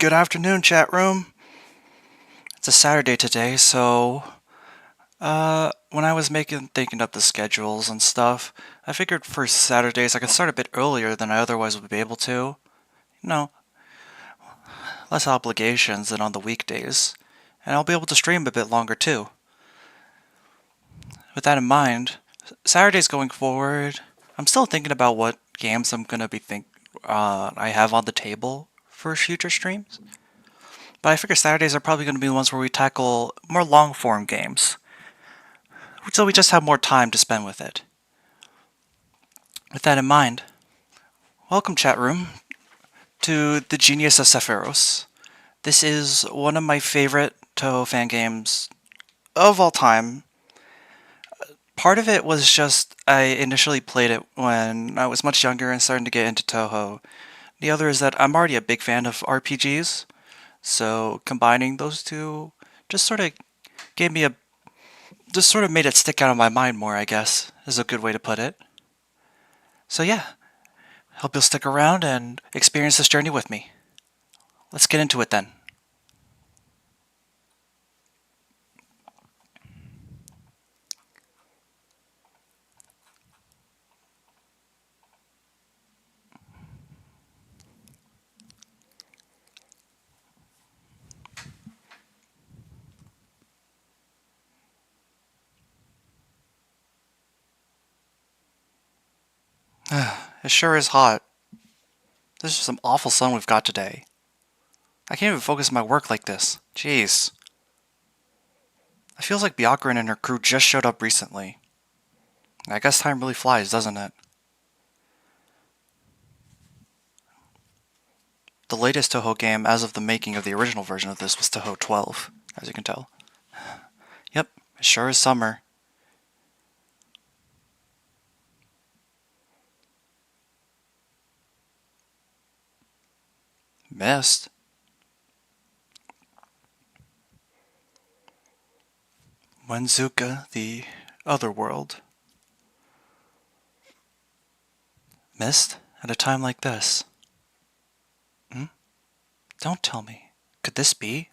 Good afternoon, chat room. It's a Saturday today, so when I was thinking up the schedules and stuff, I figured for Saturdays I could start a bit earlier than I otherwise would be able to. You know, less obligations than on the weekdays, and I'll be able to stream a bit longer too. With that in mind, Saturdays going forward, I'm still thinking about what games I'm gonna I have on the table for future streams. But I figure Saturdays are probably going to be the ones where we tackle more long-form games, so we just have more time to spend with it. With that in mind, welcome chat room to the Genius of Sappheiros. This is one of my favorite Touhou fan games of all time. Part of it was just I initially played it when I was much younger and starting to get into Touhou. The other is that I'm already a big fan of RPGs, so combining those two just sort of gave me a just sort of made it stick out of my mind more, I guess, is a good way to put it. So yeah, hope you'll stick around and experience this journey with me. Let's get into it then. It sure is hot. This is some awful sun we've got today. I can't even focus on my work like this. Jeez. It feels like Byakurin and her crew just showed up recently. I guess time really flies, doesn't it? The latest Touhou game as of the making of the original version of this was Touhou 12, as you can tell. Yep, it sure is summer. Mist? Wenzuka, the other world. Mist? At a time like this? Don't tell me. Could this be?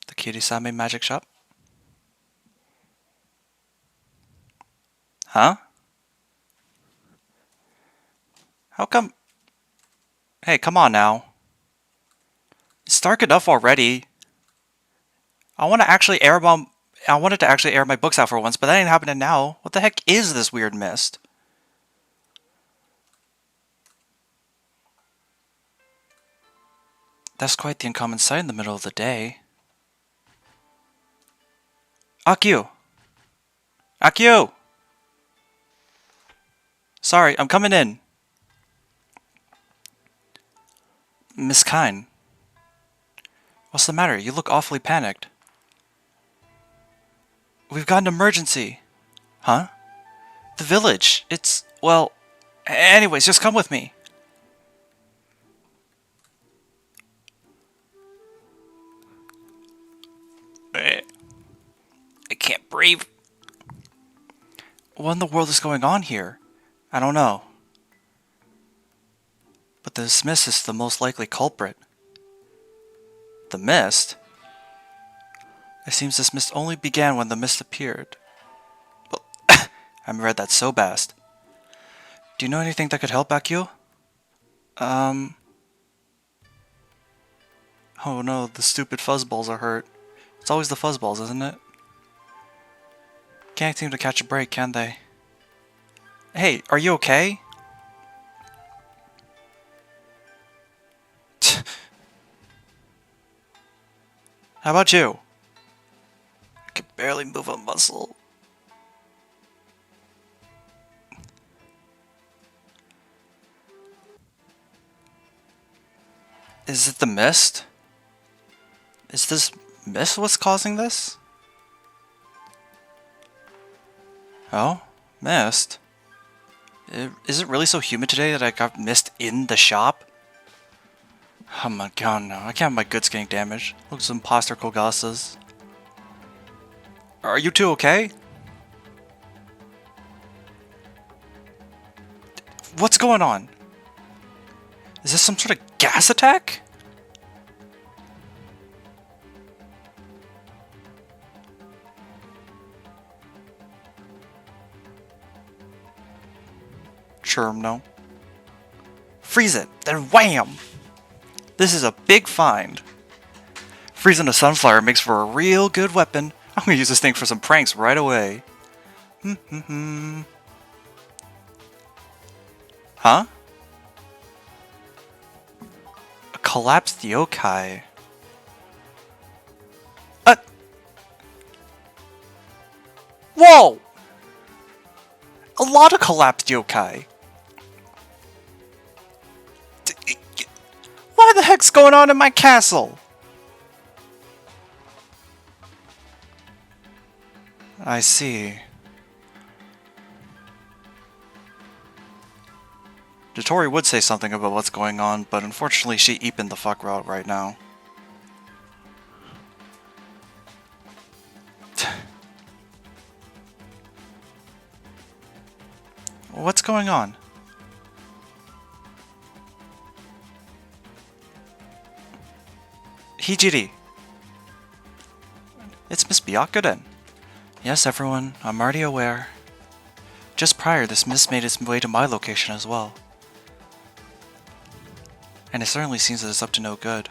The Kirisame magic shop? Huh? How come? Hey, come on now. It's dark enough already. I wanted to actually air my books out for once, but that ain't happening now. What the heck is this weird mist? That's quite the uncommon sight in the middle of the day. Akio! Akio! Sorry, I'm coming in. Miss Kine. What's the matter? You look awfully panicked. We've got an emergency. Huh? The village. Well, anyways, just come with me. I can't breathe. What in the world is going on here? I don't know. But this mist is the most likely culprit. The mist? It seems this mist only began when the mist appeared. Well, I read that so fast. Do you know anything that could help, Akio? Oh no, the stupid fuzzballs are hurt. It's always the fuzzballs, isn't it? Can't seem to catch a break, can they? Hey, are you okay? How about you? I can barely move a muscle. Is it the mist? Is this mist what's causing this? Oh? Mist? Is it really so humid today that I got mist in the shop? Oh my god, no. I can't have my goods getting damaged. Look, some imposter Kogasas. Are you two okay? What's going on? Is this some sort of gas attack? Sure, no. Freeze it, then wham! This is a big find. Freezing a sunflower makes for a real good weapon. I'm gonna use this thing for some pranks right away. Huh? A collapsed yokai. Whoa! A lot of collapsed yokai. What the heck's going on in my castle? I see. Dotori would say something about what's going on, but unfortunately she eeping the fuck out right now. What's going on? Hijiri. It's Miss Byakuren. Yes, everyone, I'm already aware. Just prior, this mist made its way to my location as well. And it certainly seems that it's up to no good.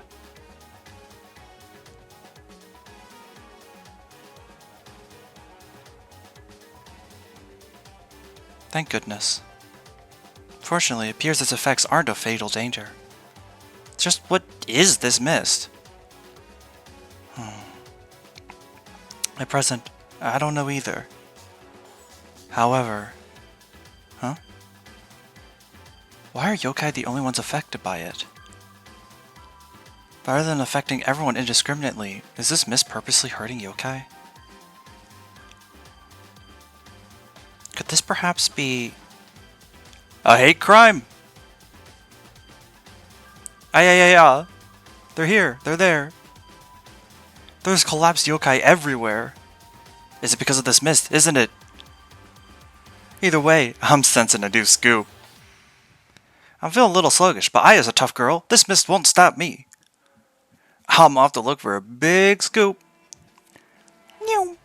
Thank goodness. Fortunately, it appears its effects aren't of fatal danger. Just what is this mist? At present, I don't know either. However... Huh? Why are yokai the only ones affected by it? Rather than affecting everyone indiscriminately, is this mist purposely hurting yokai? Could this perhaps be... a hate crime? Ay. They're here. They're there. There's collapsed yokai everywhere. Is it because of this mist, isn't it? Either way, I'm sensing a new scoop. I'm feeling a little sluggish, but Aya's a tough girl. This mist won't stop me. I'm off to look for a big scoop. Meow.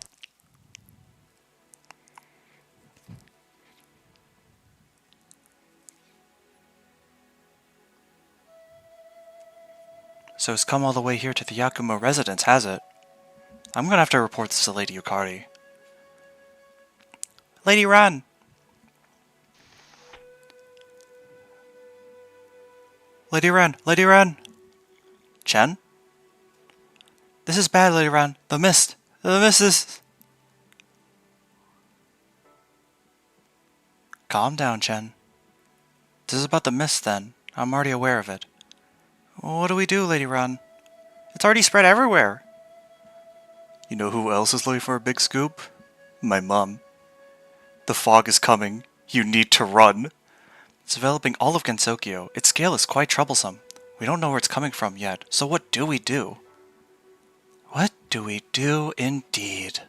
So it's come all the way here to the Yakumo residence, has it? I'm gonna have to report this to Lady Yukari. Lady Ran! Lady Ran! Lady Ran! Chen? This is bad, Lady Ran. The mist! The mist is... Calm down, Chen. This is about the mist, then. I'm already aware of it. What do we do, Lady Ran? It's already spread everywhere! You know who else is looking for a big scoop? My mom. The fog is coming. You need to run. It's developing all of Gensokyo. Its scale is quite troublesome. We don't know where it's coming from yet, so what do we do? What do we do indeed?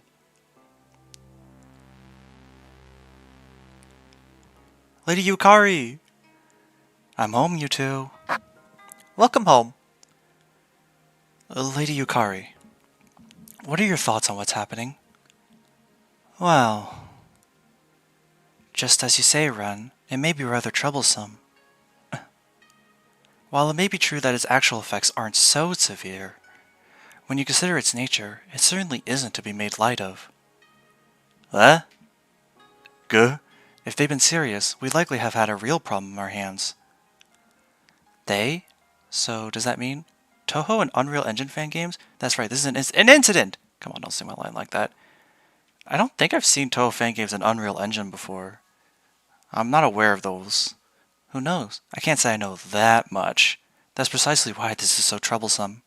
Lady Yukari! I'm home, you two. Welcome home. Lady Yukari, what are your thoughts on what's happening? Well, just as you say, Ren, it may be rather troublesome. While it may be true that its actual effects aren't so severe, when you consider its nature, it certainly isn't to be made light of. Huh? Guh? If they'd been serious, we'd likely have had a real problem on our hands. They? So, does that mean? Touhou and Unreal Engine fan games? That's right, this is an incident! Come on, don't say my line like that. I don't think I've seen Touhou fan games in Unreal Engine before. I'm not aware of those. Who knows? I can't say I know that much. That's precisely why this is so troublesome.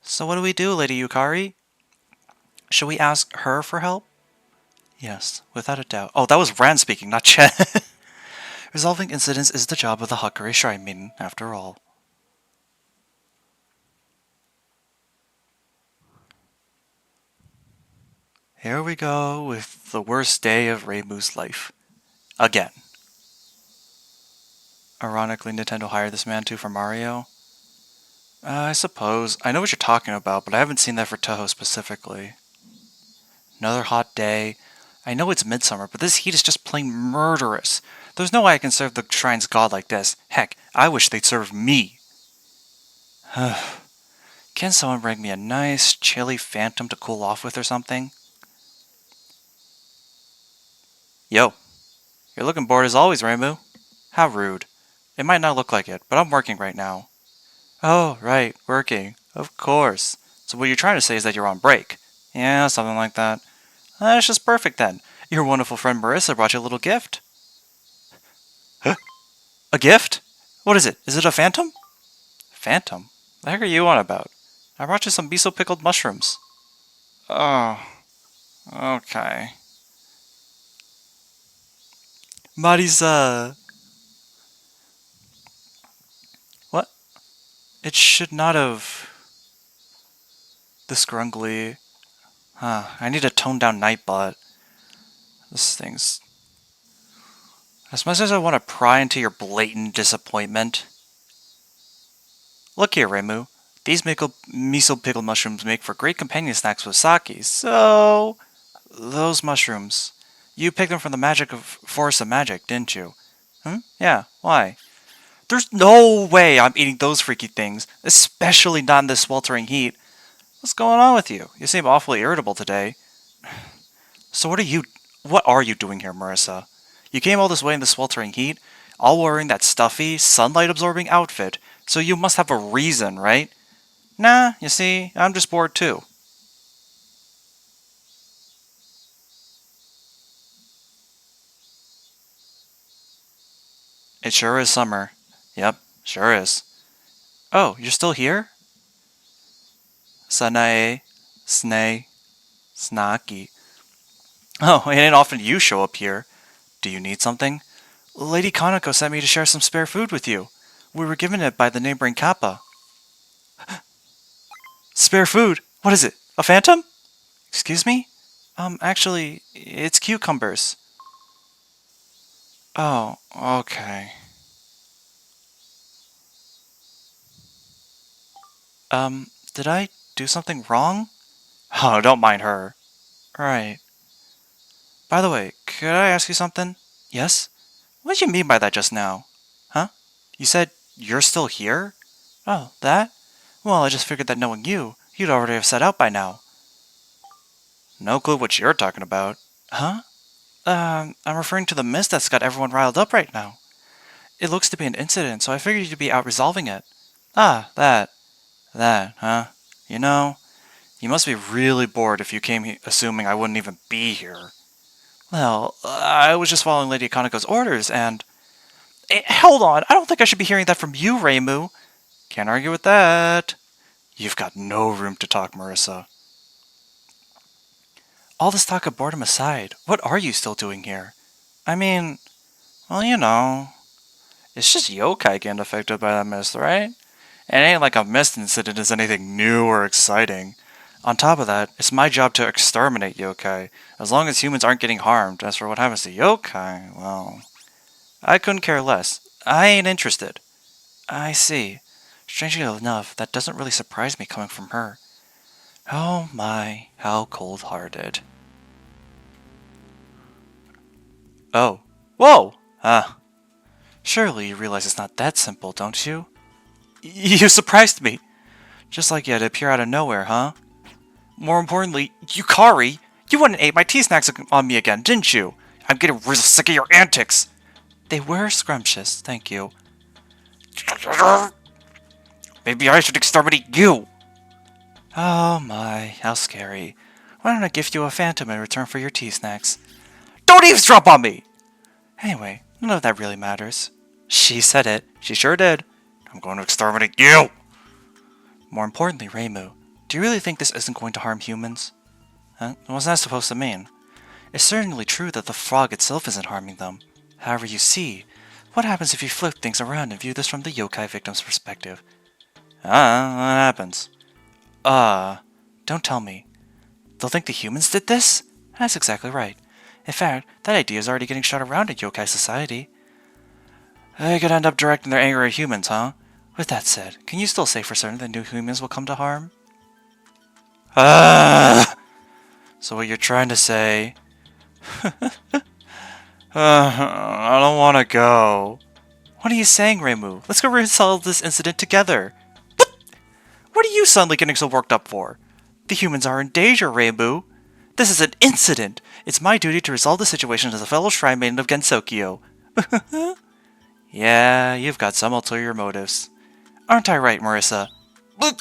So what do we do, Lady Yukari? Should we ask her for help? Yes, without a doubt. Oh, that was Ran speaking, not Chen. Resolving incidents is the job of the Hakure Shrine Maiden, after all. Here we go with the worst day of Reimu's life. Again. Ironically, Nintendo hired this man too for Mario. I suppose. I know what you're talking about, but I haven't seen that for Touhou specifically. Another hot day. I know it's midsummer, but this heat is just plain murderous. There's no way I can serve the shrine's god like this. Heck, I wish they'd serve me. Can someone bring me a nice, chilly phantom to cool off with or something? Yo, you're looking bored as always, Reimu. How rude. It might not look like it, but I'm working right now. Oh, right, working. Of course. So what you're trying to say is that you're on break. Yeah, something like that. That's just perfect then. Your wonderful friend Marissa brought you a little gift. Huh? A gift? What is it? Is it a phantom? Phantom? The heck are you on about? I brought you some miso pickled mushrooms. Oh, okay. Marisa. What? It should not have... This grungly... I need a toned down Nightbot. This thing's... As much as I want to pry into your blatant disappointment... Look here, Reimu. These miso pickled mushrooms make for great companion snacks with sake, so... Those mushrooms. You picked them from the Forest of Magic, didn't you? Yeah, why? There's no way I'm eating those freaky things, especially not in this sweltering heat. What's going on with you? You seem awfully irritable today. So what are you doing here, Marissa? You came all this way in the sweltering heat, all wearing that stuffy, sunlight-absorbing outfit, so you must have a reason, right? Nah, you see, I'm just bored too. It sure is summer. Yep, sure is. Oh, you're still here? Sanae, Snay, Snaki. Oh, it ain't often you show up here. Do you need something? Lady Kanako sent me to share some spare food with you. We were given it by the neighboring kappa. Spare food? What is it? A phantom? Excuse me? Actually, it's cucumbers. Oh, okay. Did I do something wrong? Oh, don't mind her. Right. By the way, could I ask you something? Yes? What did you mean by that just now? Huh? You said you're still here? Oh, that? Well, I just figured that knowing you, you'd already have set out by now. No clue what you're talking about. Huh? I'm referring to the mist that's got everyone riled up right now. It looks to be an incident, so I figured you'd be out resolving it. Ah, that. That, huh? You know, you must be really bored if you came assuming I wouldn't even be here. Well, I was just following Lady Kanako's orders, and... hold on, I don't think I should be hearing that from you, Reimu. Can't argue with that. You've got no room to talk, Marissa. All this talk of boredom aside, what are you still doing here? I mean, well, you know, it's just yokai getting affected by that mist, right? It ain't like a mist incident is anything new or exciting. On top of that, it's my job to exterminate yokai, as long as humans aren't getting harmed. As for what happens to yokai, well, I couldn't care less. I ain't interested. I see. Strangely enough, that doesn't really surprise me coming from her. Oh my, how cold-hearted. Oh. Whoa! Surely you realize it's not that simple, don't you? You surprised me! Just like you had to appear out of nowhere, huh? More importantly, Yukari! You went and ate my tea snacks on me again, didn't you? I'm getting real sick of your antics! They were scrumptious, thank you. Maybe I should exterminate you! Oh my, how scary. Why don't I gift you a phantom in return for your tea snacks? Don't eavesdrop on me! Anyway, none of that really matters. She said it. She sure did. I'm going to exterminate you! More importantly, Reimu, do you really think this isn't going to harm humans? Huh? What's that supposed to mean? It's certainly true that the frog itself isn't harming them. However, you see, what happens if you flip things around and view this from the yokai victim's perspective? What happens? Don't tell me. They'll think the humans did this? That's exactly right. In fact, that idea is already getting shot around in yokai society. They could end up directing their anger at humans, huh? With that said, can you still say for certain that new humans will come to harm? Ah! So what you're trying to say... I don't want to go. What are you saying, Reimu? Let's go resolve this incident together. What are you suddenly getting so worked up for? The humans are in danger, Reimu. This is an incident. It's my duty to resolve the situation as a fellow shrine maiden of Gensokyo. Yeah, you've got some ulterior motives. Aren't I right, Marissa? Well,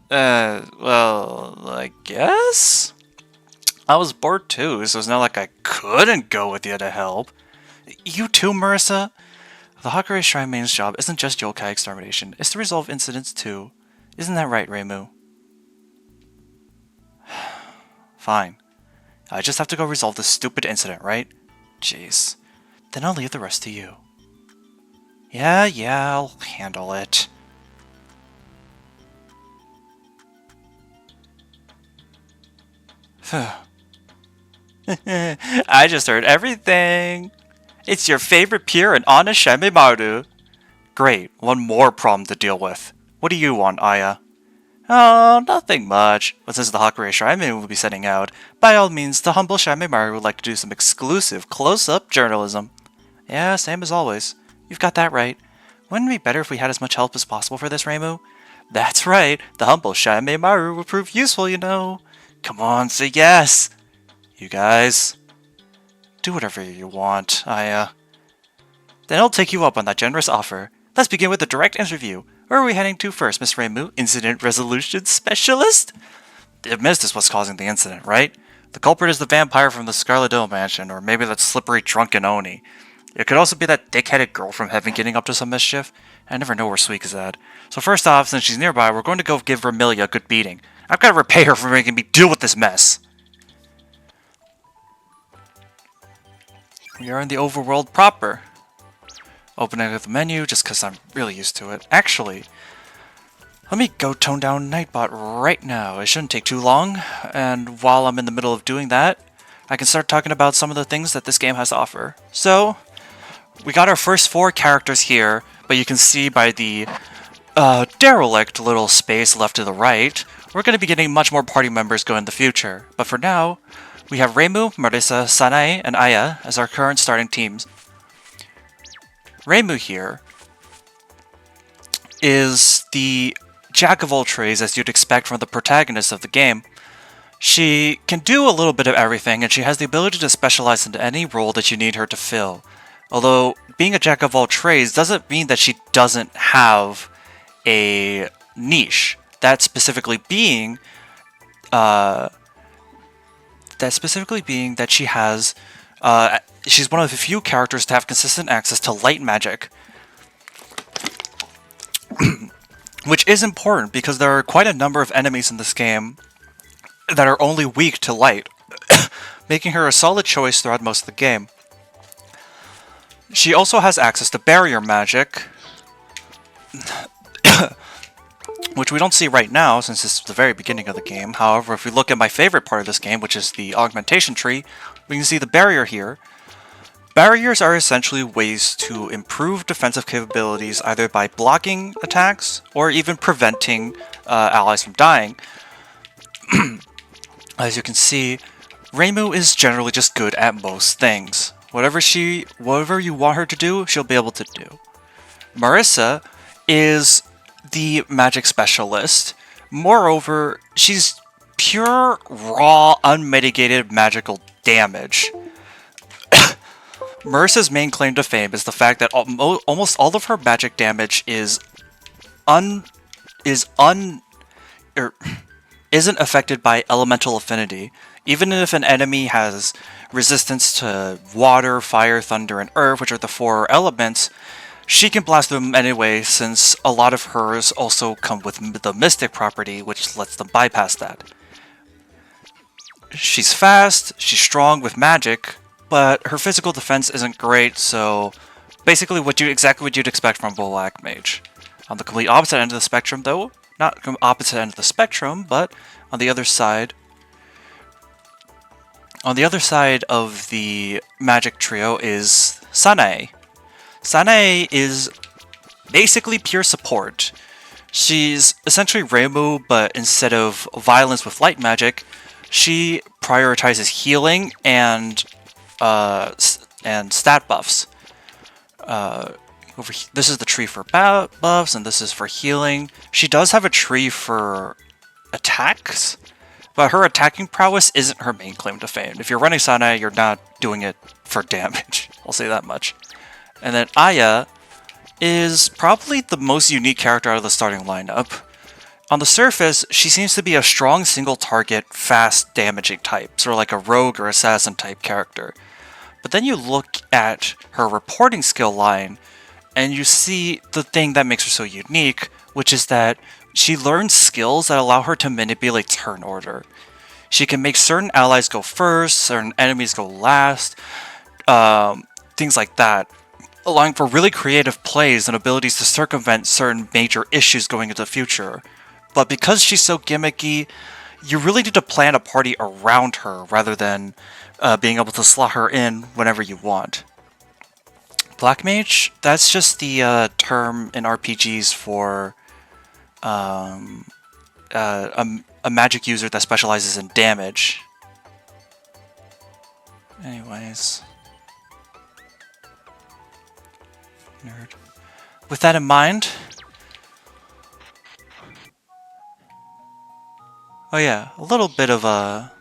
I guess? I was bored too, so it's not like I couldn't go with you to help. You too, Marissa? The Hakure Shrine Maiden's job isn't just yokai extermination, it's to resolve incidents too. Isn't that right, Reimu? Fine. I just have to go resolve this stupid incident, right? Jeez. Then I'll leave the rest to you. Yeah, I'll handle it. I just heard everything. It's your favorite pure and honest Shamemaru. Great, one more problem to deal with. What do you want, Aya? Oh, nothing much. But since the Hakure Shrine Maiden will be setting out, by all means, the humble Shamemaru would like to do some exclusive close-up journalism. Yeah, same as always. You've got that right. Wouldn't it be better if we had as much help as possible for this, Reimu? That's right. The humble Shamemaru will prove useful, you know. Come on, say yes. You guys, do whatever you want, Aya. Then I'll take you up on that generous offer. Let's begin with the direct interview. Where are we heading to first, Miss Reimu? Incident Resolution Specialist? The mist is what's causing the incident, right? The culprit is the vampire from the Scarlet Hill Mansion, or maybe that slippery drunken Oni. It could also be that dick-headed girl from heaven getting up to some mischief. I never know where Suik is at. So first off, since she's nearby, we're going to go give Vermilia a good beating. I've got to repay her for making me deal with this mess. We are in the overworld proper. Opening up the menu just because I'm really used to it. Actually, let me go tone down Nightbot right now. It shouldn't take too long. And while I'm in the middle of doing that, I can start talking about some of the things that this game has to offer. So, we got our first 4 characters here, but you can see by the derelict little space left to the right, we're going to be getting much more party members going in the future. But for now, we have Reimu, Marissa, Sanae, and Aya as our current starting teams. Reimu here is the jack of all trades as you'd expect from the protagonist of the game. She can do a little bit of everything, and she has the ability to specialize into any role that you need her to fill. Although, being a jack of all trades doesn't mean that she doesn't have a niche. That specifically being that she has she's one of the few characters to have consistent access to light magic. Which is important because there are quite a number of enemies in this game that are only weak to light, making her a solid choice throughout most of the game. She also has access to barrier magic, which we don't see right now since this is the very beginning of the game. However, if we look at my favorite part of this game, which is the augmentation tree, we can see the barrier here. Barriers are essentially ways to improve defensive capabilities either by blocking attacks or even preventing allies from dying. As you can see, Reimu is generally just good at most things. Whatever you want her to do, she'll be able to do. Marissa is the magic specialist. Moreover, she's pure, raw, unmitigated magical damage. Marissa's main claim to fame is the fact that almost all of her magic damage isn't affected by elemental affinity. Even if an enemy has resistance to water, fire, thunder, and earth, which are the 4 elements, she can blast them anyway, since a lot of hers also come with the mystic property, which lets them bypass that. She's fast, she's strong with magic, but her physical defense isn't great, so basically exactly what you'd expect from a Black Mage. On the complete opposite end of the spectrum, though, not opposite end of the spectrum, but on the other side of the magic trio is Sanae. Sanae is basically pure support. She's essentially Reimu, but instead of violence with light magic, she prioritizes healing and stat buffs. This is the tree for buffs, and this is for healing. She does have a tree for attacks, but her attacking prowess isn't her main claim to fame. If you're running Sanae, you're not doing it for damage. I'll say that much. And then Aya is probably the most unique character out of the starting lineup. On the surface, she seems to be a strong single-target, fast damaging type, sort of like a rogue or assassin type character. But then you look at her reporting skill line, and you see the thing that makes her so unique, which is that she learns skills that allow her to manipulate turn order. She can make certain allies go first, certain enemies go last, things like that, allowing for really creative plays and abilities to circumvent certain major issues going into the future. But because she's so gimmicky, you really need to plan a party around her rather than being able to slot her in whenever you want. Black Mage, that's just the term in RPGs for a magic user that specializes in damage. Anyways. Nerd. With that in mind... Oh yeah, a little bit of a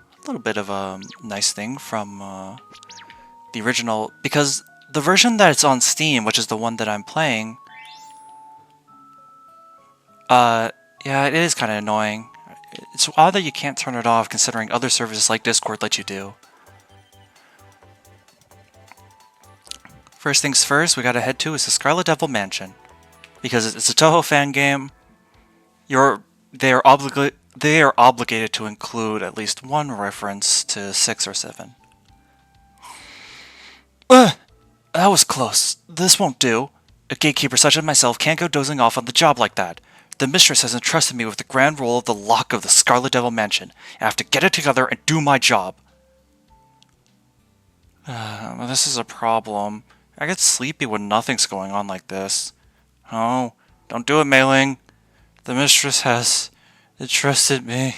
nice thing from the original, because the version that's on Steam, which is the one that I'm playing, yeah, it is kind of annoying. It's odd that you can't turn it off, considering other services like Discord let you do. First things first, we gotta head to is the Scarlet Devil Mansion, because it's a Touhou fan game. They are obligated to include at least one reference to 6 or 7. That was close. This won't do. A gatekeeper such as myself can't go dozing off on the job like that. The mistress has entrusted me with the grand role of the lock of the Scarlet Devil Mansion. I have to get it together and do my job. This is a problem. I get sleepy when nothing's going on like this. Oh, don't do it, Mei-ling. The mistress has entrusted me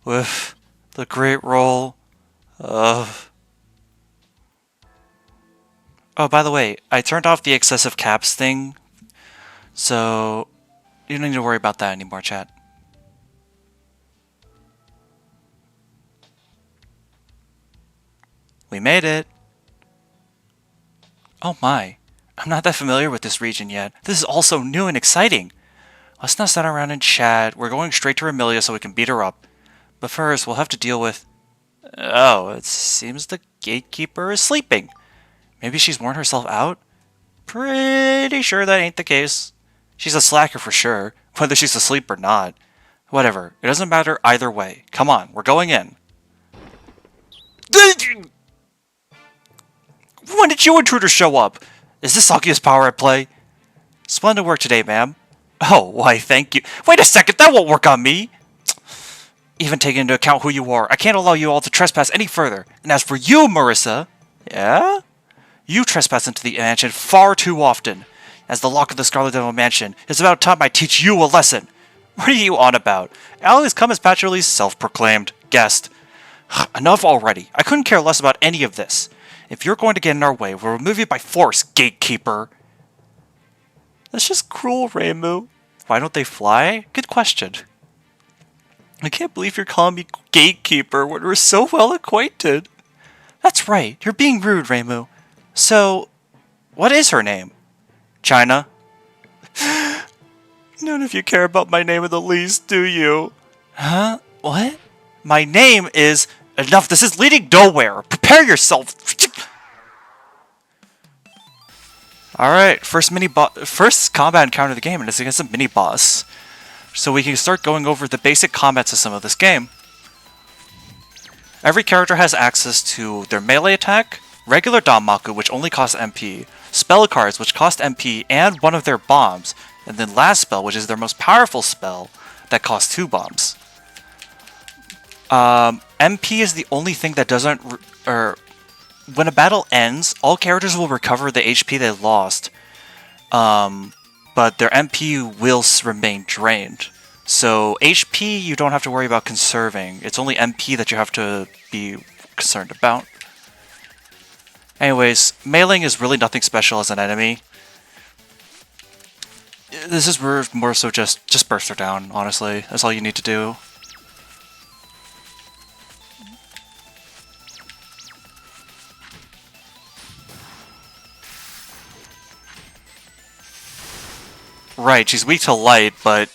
with the great role of... Oh, by the way, I turned off the excessive caps thing, so you don't need to worry about that anymore, chat. We made it! Oh my, I'm not that familiar with this region yet. This is all so new and exciting! Let's not sit around and chat. We're going straight to Amelia so we can beat her up. But first, we'll have to deal with... Oh, it seems the gatekeeper is sleeping. Maybe she's worn herself out? Pretty sure that ain't the case. She's a slacker for sure, whether she's asleep or not. Whatever, it doesn't matter either way. Come on, we're going in. When did you intruders show up? Is this Sakuya's power at play? Splendid work today, ma'am. Oh, why, thank you. Wait a second, that won't work on me! Even taking into account who you are, I can't allow you all to trespass any further. And as for you, Marissa... Yeah? You trespass into the mansion far too often. As the lock of the Scarlet Devil Mansion, it's about time I teach you a lesson. What are you on about? I always come as Patrully's self-proclaimed guest. Enough already. I couldn't care less about any of this. If you're going to get in our way, we'll remove you by force, gatekeeper. That's just cruel, Reimu. Why don't they fly? Good question. I can't believe you're calling me gatekeeper when we're so well acquainted. That's right, you're being rude, Reimu. So, what is her name? China? None of you care about my name in the least, do you? Huh? What? My name is... Enough, this is leading nowhere. Prepare yourself. Alright, first combat encounter of the game, and it's against a mini-boss. So we can start going over the basic combat system of this game. Every character has access to their melee attack, regular Danmaku, which only costs MP, spell cards, which cost MP, and one of their bombs, and then last spell, which is their most powerful spell, that costs 2 bombs. MP is the only thing that doesn't... when a battle ends, all characters will recover the HP they lost. but their MP will remain drained. So HP you don't have to worry about conserving. It's only MP that you have to be concerned about. Anyways, mailing is really nothing special as an enemy. This is more so just burst her down, honestly. That's all you need to do. Right, she's weak to light, but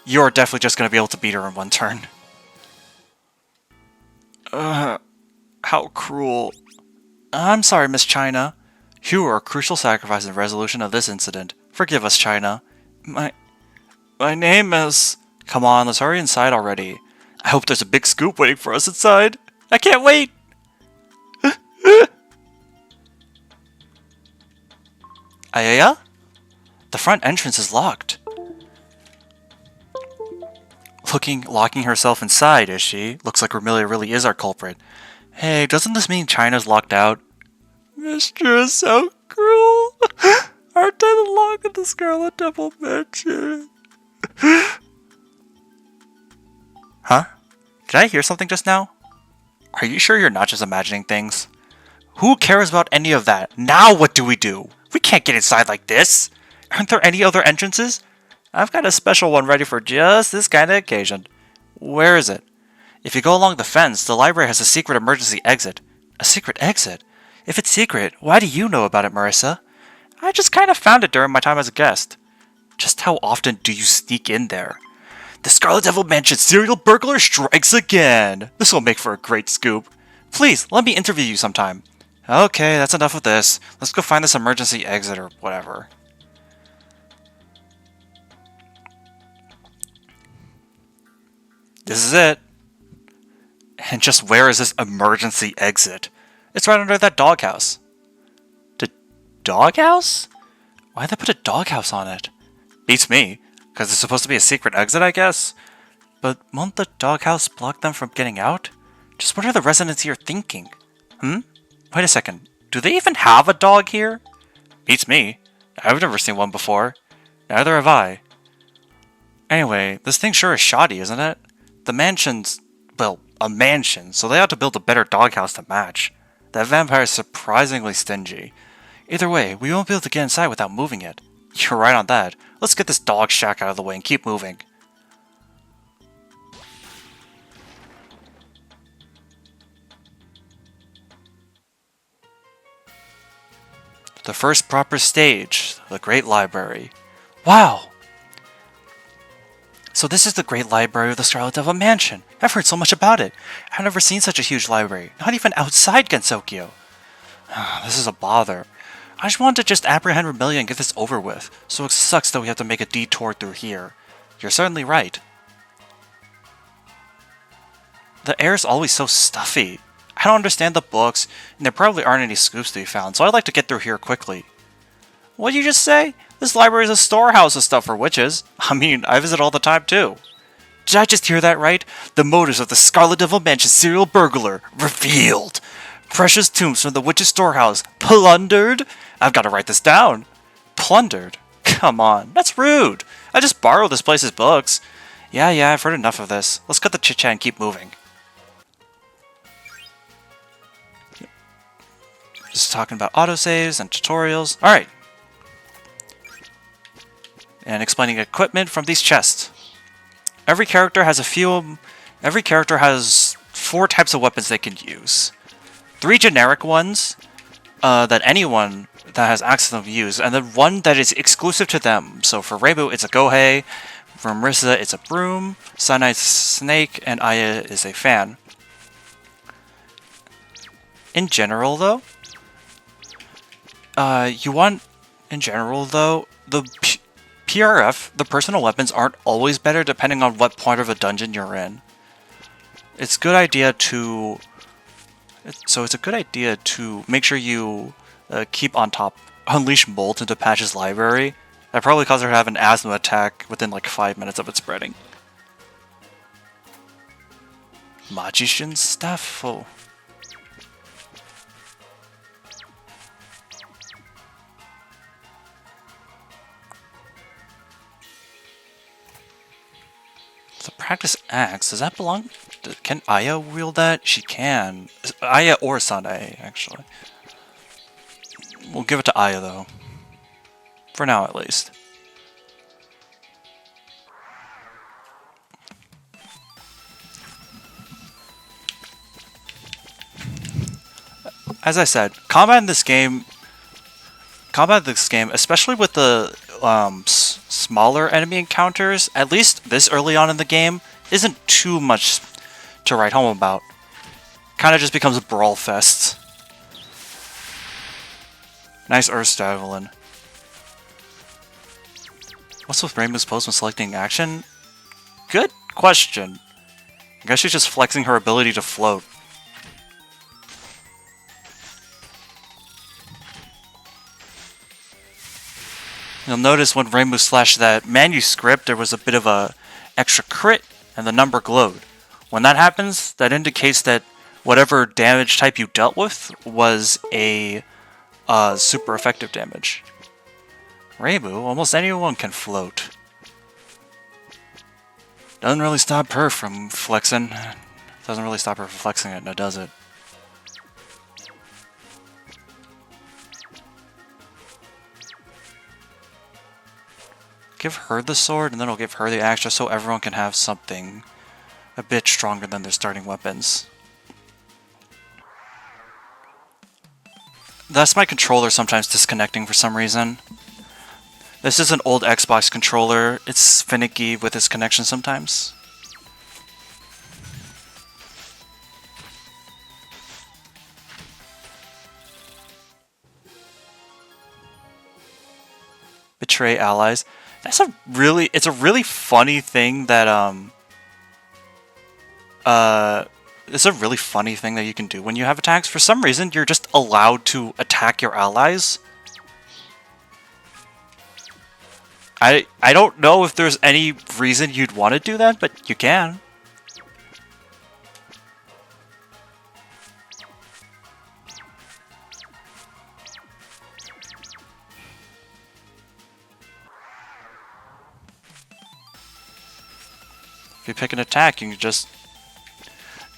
you're definitely just going to be able to beat her in one turn. How cruel. I'm sorry, Miss China. You were a crucial sacrifice in the resolution of this incident. Forgive us, China. My name is... Come on, let's hurry inside already. I hope there's a big scoop waiting for us inside. I can't wait! Ayaya? The front entrance is locked. Locking herself inside, is she? Looks like Remilia really is our culprit. Hey, doesn't this mean China's locked out? Mistress is so cruel. Aren't I the lock of the Scarlet Devil Mansion? Huh? Did I hear something just now? Are you sure you're not just imagining things? Who cares about any of that? Now what do? We can't get inside like this. Aren't there any other entrances? I've got a special one ready for just this kind of occasion. Where is it? If you go along the fence, the library has a secret emergency exit. A secret exit? If it's secret, why do you know about it, Marissa? I just kind of found it during my time as a guest. Just how often do you sneak in there? The Scarlet Devil Mansion serial burglar strikes again! This will make for a great scoop. Please, let me interview you sometime. Okay, that's enough of this. Let's go find this emergency exit or whatever. This is it. And just where is this emergency exit? It's right under that doghouse. The doghouse? Why'd they put a doghouse on it? Beats me, because it's supposed to be a secret exit, I guess? But won't the doghouse block them from getting out? Just what are the residents here thinking? Wait a second. Do they even have a dog here? Beats me. I've never seen one before. Neither have I. Anyway, this thing sure is shoddy, isn't it? The mansion's, well, a mansion, so they ought to build a better doghouse to match. That vampire is surprisingly stingy. Either way, we won't be able to get inside without moving it. You're right on that. Let's get this dog shack out of the way and keep moving. The first proper stage, the Great Library. Wow! So this is the Great Library of the Scarlet Devil Mansion. I've heard so much about it. I've never seen such a huge library, not even outside Gensokyo. This is a bother. I just wanted to just apprehend Remilia and get this over with, so it sucks that we have to make a detour through here. You're certainly right. The air's always so stuffy. I don't understand the books, and there probably aren't any scoops to be found, so I'd like to get through here quickly. What'd you just say? This library is a storehouse of stuff for witches. I mean, I visit all the time too. Did I just hear that right? The motives of the Scarlet Devil Mansion serial burglar revealed. Precious tombs from the witch's storehouse plundered? I've got to write this down. Plundered? Come on, that's rude. I just borrowed this place's books. Yeah, I've heard enough of this. Let's cut the chit-chat and keep moving. Just talking about autosaves and tutorials. Alright. And explaining equipment from these chests. Every character has 4 types of weapons they can use. 3 generic ones that anyone that has access to them use, and then 1 that is exclusive to them. So for Reimu, it's a gohei. For Marissa, it's a broom. Sanai's snake, and Aya is a fan. In general, though, the PRF, the personal weapons, aren't always better depending on what part of a dungeon you're in. It's a good idea to make sure you keep on top. Unleash Molt into Patch's library. That probably caused her to have an asthma attack within like 5 minutes of it spreading. Magician's Staff. Oh. Practice axe. Does that belong? Can Aya wield that? She can. Aya or Sanae, actually. We'll give it to Aya though. For now, at least. As I said, combat in this game, especially with the smaller enemy encounters, at least this early on in the game, isn't too much to write home about. Kind of just becomes a brawl fest. Nice Earth Javelin. What's with Reimu's pose when selecting action? Good question. I guess she's just flexing her ability to float. You'll notice when Reimu slashed that manuscript, there was a bit of a extra crit, and the number glowed. When that happens, that indicates that whatever damage type you dealt with was a super effective damage. Reimu, almost anyone can float. Doesn't really stop her from flexing. Doesn't really stop her from flexing it, now does it? Give her the sword, and then I'll give her the axe just so everyone can have something a bit stronger than their starting weapons. That's my controller sometimes disconnecting for some reason. This is an old Xbox controller. It's finicky with its connection sometimes. Betray allies. It's a really funny thing that it's a really funny thing that you can do when you have attacks. For some reason, you're just allowed to attack your allies. I don't know if there's any reason you'd want to do that, but you can. If you pick an attack, you can just...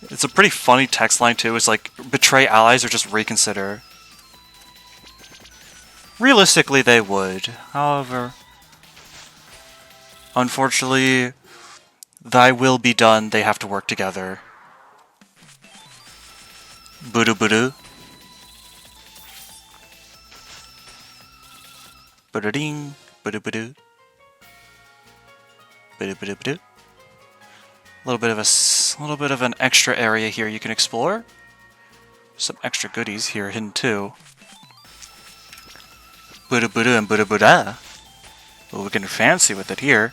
It's a pretty funny text line too. It's like, betray allies or just reconsider. Realistically, they would. However, unfortunately, thy will be done. They have to work together. Budu budu. Budu ding. Budu budu. Budu budu budu. A little bit of an extra area here you can explore. Some extra goodies here hidden too. Buda Buda and Buda Buda. Well, we're getting fancy with it here.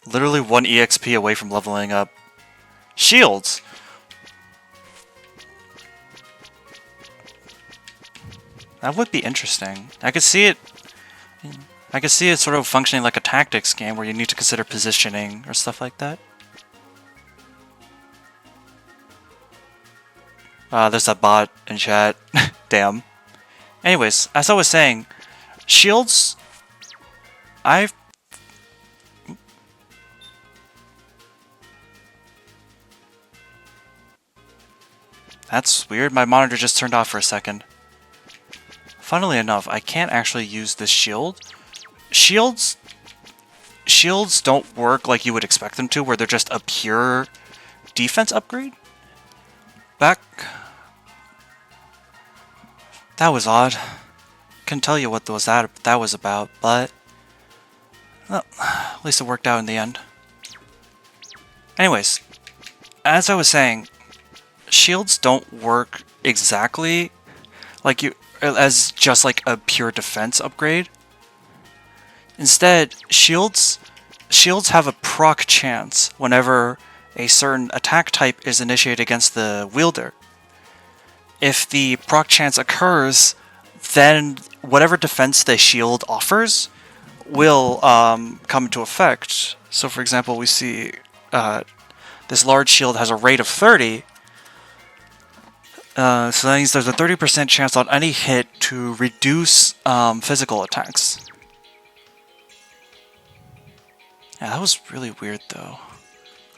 Literally 1 EXP away from leveling up. Shields! That would be interesting. I could see it sort of functioning like a tactics game where you need to consider positioning or stuff like that. There's that bot in chat. Damn. Anyways, as I was saying, shields... That's weird. My monitor just turned off for a second. Funnily enough, I can't actually use this shield. Shields don't work like you would expect them to, where they're just a pure defense upgrade. That was odd. Couldn't tell you what that was about, but well, at least it worked out in the end. Anyways, as I was saying, shields don't work exactly like as just like a pure defense upgrade. Instead, shields have a proc chance whenever a certain attack type is initiated against the wielder. If the proc chance occurs, then whatever defense the shield offers will come into effect. So for example, we see this large shield has a rate of 30. So that means there's a 30% chance on any hit to reduce physical attacks. Yeah, that was really weird though.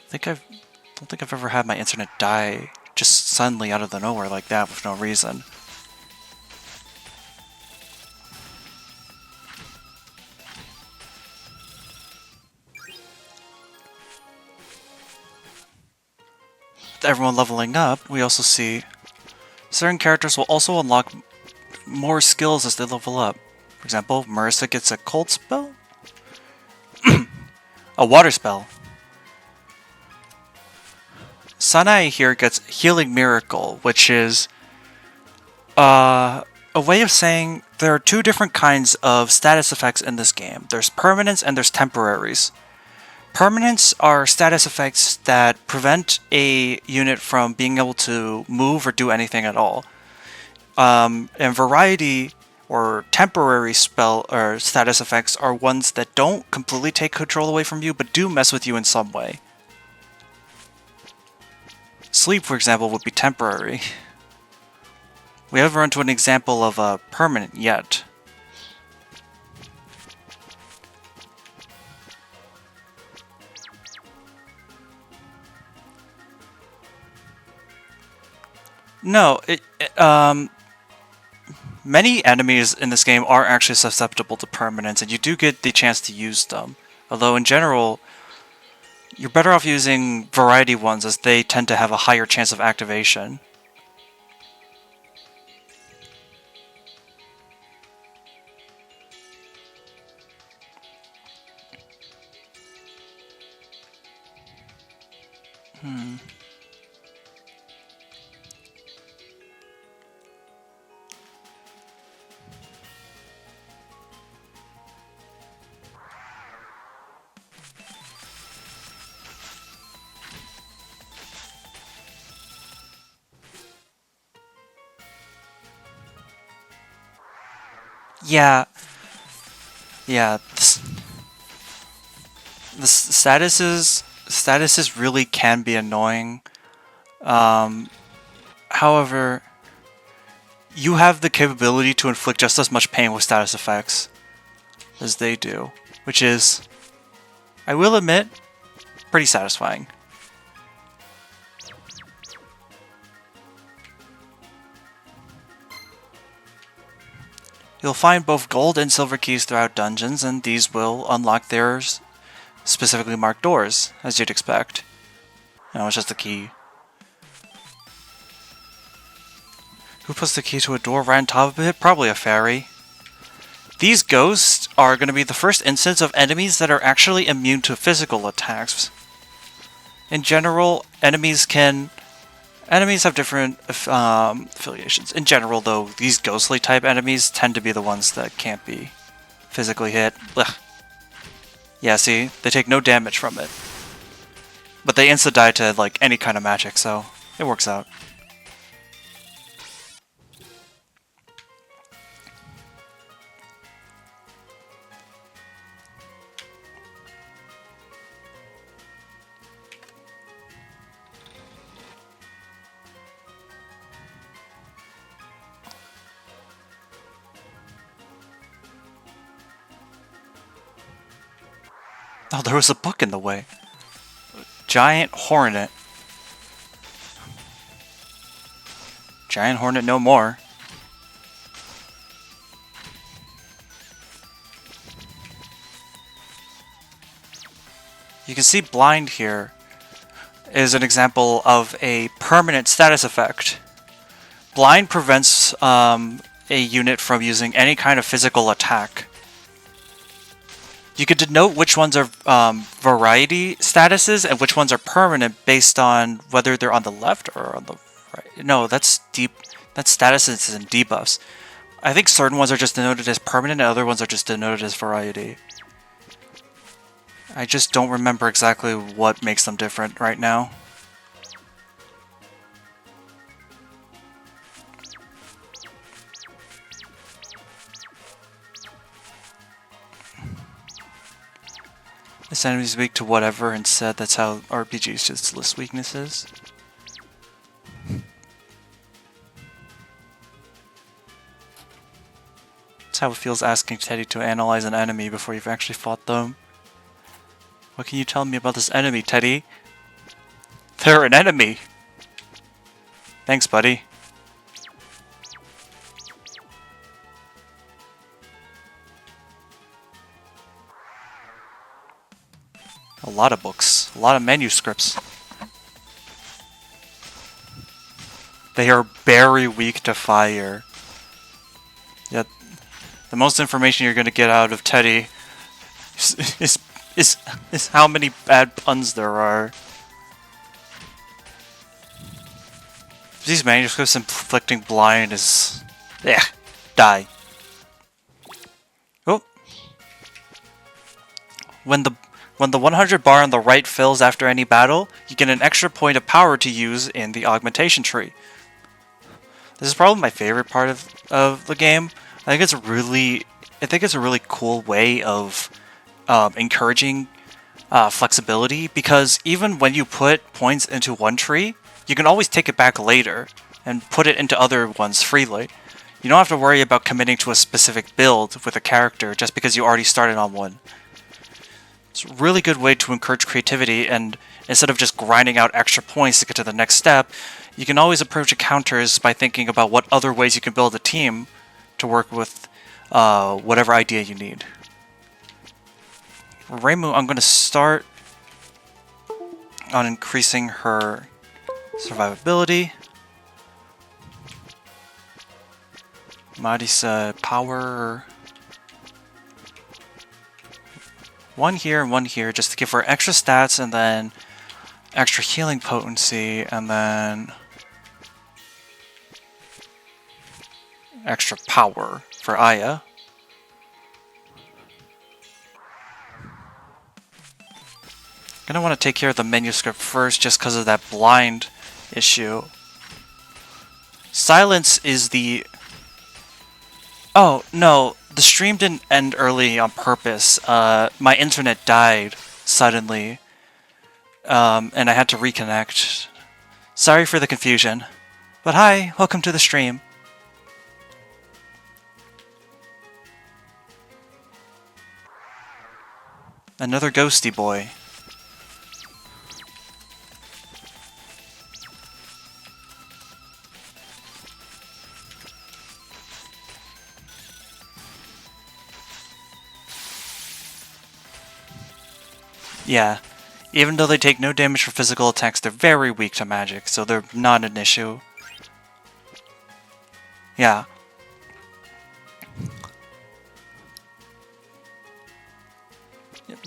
Don't think I've ever had my internet die just suddenly out of the nowhere like that with no reason. With everyone leveling up, we also see certain characters will also unlock more skills as they level up. For example, Marissa gets a cold spell? A water spell. Sanae here gets Healing Miracle, which is a way of saying there are two different kinds of status effects in this game. There's permanents and there's temporaries. Permanents are status effects that prevent a unit from being able to move or do anything at all. And variety or temporary spell or status effects are ones that don't completely take control away from you, but do mess with you in some way. Sleep, for example, would be temporary. We haven't run into an example of a permanent yet. No, many enemies in this game are actually susceptible to permanents, and you do get the chance to use them. Although in general, you're better off using variety ones as they tend to have a higher chance of activation. Yeah. Yeah. The statuses really can be annoying. However, you have the capability to inflict just as much pain with status effects as they do, which is, I will admit, pretty satisfying. You'll find both gold and silver keys throughout dungeons, and these will unlock their specifically marked doors, as you'd expect. No, it's just a key. Who puts the key to a door right on top of it? Probably a fairy. These ghosts are going to be the first instance of enemies that are actually immune to physical attacks. In general, enemies have different affiliations. In general, though, these ghostly type enemies tend to be the ones that can't be physically hit. Ugh. Yeah, see? They take no damage from it. But they insta-die to, like, any kind of magic, so it works out. Oh, there was a book in the way. Giant Hornet. Giant Hornet no more. You can see Blind here is an example of a permanent status effect. Blind prevents a unit from using any kind of physical attack. You can denote which ones are variety statuses and which ones are permanent based on whether they're on the left or on the right. No, that's statuses and debuffs. I think certain ones are just denoted as permanent and other ones are just denoted as variety. I just don't remember exactly what makes them different right now. This enemy's weak to whatever, and said that's how RPGs just list weaknesses. That's how it feels asking Teddy to analyze an enemy before you've actually fought them. What can you tell me about this enemy, Teddy? They're an enemy! Thanks, buddy. A lot of books. A lot of manuscripts. They are very weak to fire. Yet, the most information you're going to get out of Teddy is how many bad puns there are. These manuscripts inflicting blind is... yeah, die. Oh. When the 100 bar on the right fills after any battle, you get an extra point of power to use in the augmentation tree. This is probably my favorite part of the game. I think it's a really cool way of encouraging flexibility, because even when you put points into one tree, you can always take it back later and put it into other ones freely. You don't have to worry about committing to a specific build with a character just because you already started on one. It's a really good way to encourage creativity, and instead of just grinding out extra points to get to the next step, you can always approach encounters by thinking about what other ways you can build a team to work with whatever idea you need. For Reimu, I'm going to start on increasing her survivability. Marisa power. One here and one here, just to give her extra stats, and then extra healing potency, and then extra power for Aya. Gonna want to take care of the manuscript first, just because of that blind issue. Silence is the... oh, no. The stream didn't end early on purpose. My internet died suddenly, and I had to reconnect. Sorry for the confusion. But hi, welcome to the stream. Another ghosty boy. Yeah, even though they take no damage for physical attacks, they're very weak to magic, so they're not an issue. Yeah.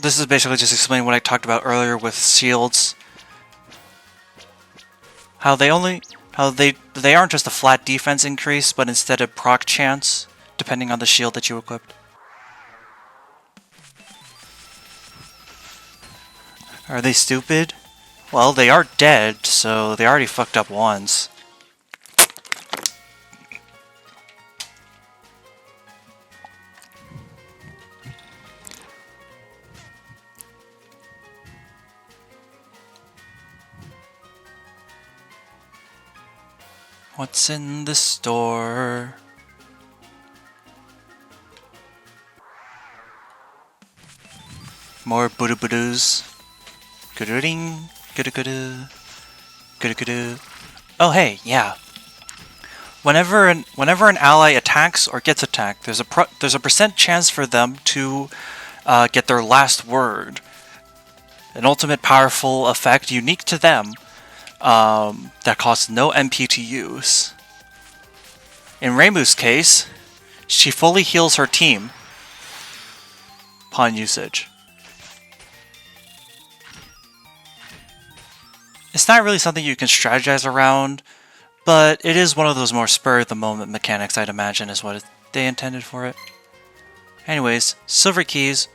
This is basically just explaining what I talked about earlier with shields. How they aren't just a flat defense increase, but instead a proc chance, depending on the shield that you equipped. Are they stupid? Well, they are dead, so they already fucked up once. What's in the store? More boo-doo-boo-doos. Good-ring, good-do-good-do, good-do-good-do. Oh hey, yeah. Whenever an ally attacks or gets attacked, there's a percent chance for them to get their last word. An ultimate powerful effect unique to them that costs no MP to use. In Reimu's case, she fully heals her team upon usage. It's not really something you can strategize around, but it is one of those more spur-of-the-moment mechanics, I'd imagine, is what they intended for it. Anyways, silver keys,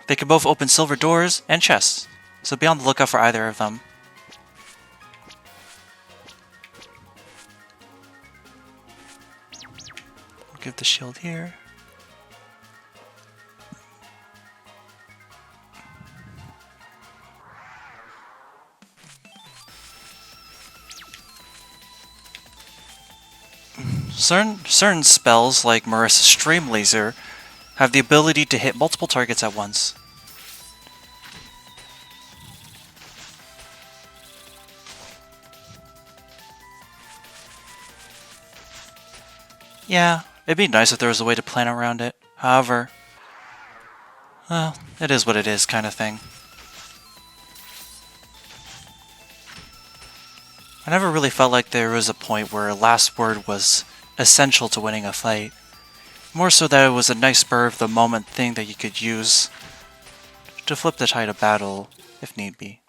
they can both open silver doors and chests, so be on the lookout for either of them. I'll give the shield here. Certain spells, like Marissa's Stream Laser, have the ability to hit multiple targets at once. Yeah, it'd be nice if there was a way to plan around it. However, well, it is what it is kind of thing. I never really felt like there was a point where a last word was essential to winning a fight. More so that it was a nice spur of the moment thing that you could use to flip the tide of battle if need be.